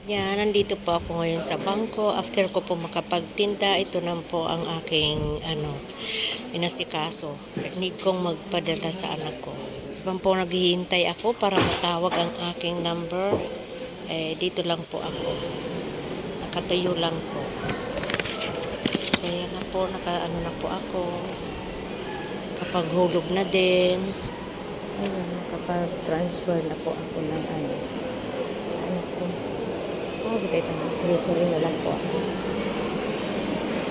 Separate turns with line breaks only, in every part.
Yan, nandito po ako ngayon sa bangko. After ko po makapagtinda, ito na po ang aking inasikaso. Need kong magpadala sa anak ko. Habang po naghihintay ako para matawag ang aking number, dito lang po ako. Nakatayo lang po. So yan na po, na po ako. Kapag hulog na din. Ayun, nakapag-transfer na po ako ng sa anak ko. Bitay tayo. Grocery na lang po.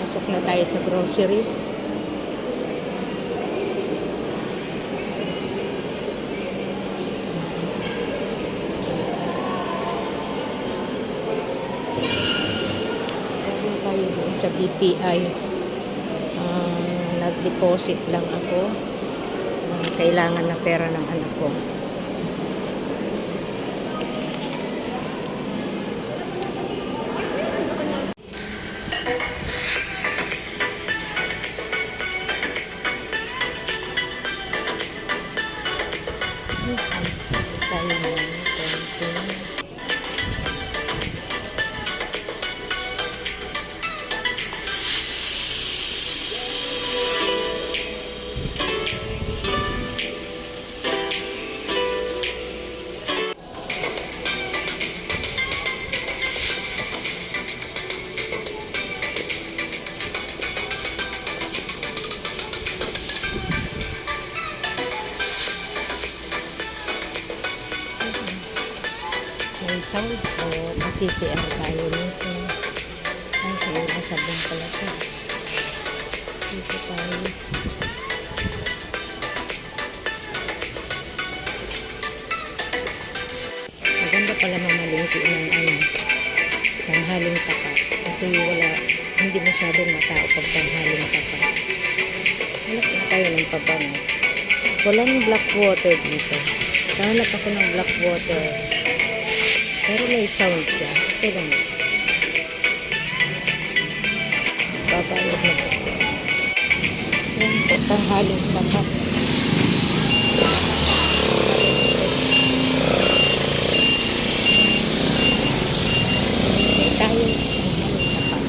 Pasok na tayo sa grocery. Pasok tayo doon sa BPI. Nag-deposit lang ako. Kailangan na pera ng anak ko. May sound o CPR tayo nito. Ay, kaya nasabong pala ito. Dito tayo. Maganda pala mamalingki ng tanghaling tapat. Kasi hindi masyadong matao pag tanghaling tapat. Hanap na tayo ng pabango. Walang black water dito. Hanap ako ng black water. Pero may sound siya. Ito lang. Babayad na po. Yan po, tanghaling tapat. May tayo tanghaling tapat.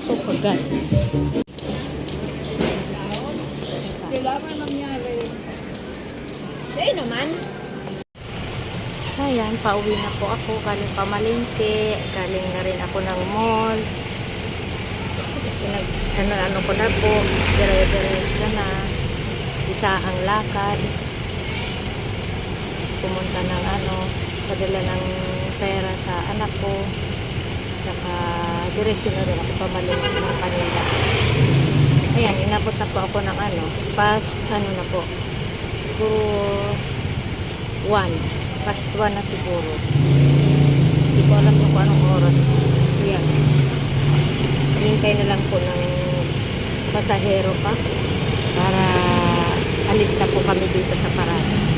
So, pagkat.
Kailangan nangyari. Sa'yo naman.
Ayan, pauwi na po ako. Galing pamalingke. Galing na rin ako ng mall. Ano ko na po. Dire-diretso na. Isa ang lakad. Pumunta ng padala ng pera sa anak ko. Saka diretso na rin ako pamalingke ng kanila. Ayan, inabot na po ako ng past na po. Siguro 1. Past 1 na siguro. Hindi ko alam kung anong oras. Ayan. Hintay na lang po ng pasahero pa para alis na po kami dito sa parada.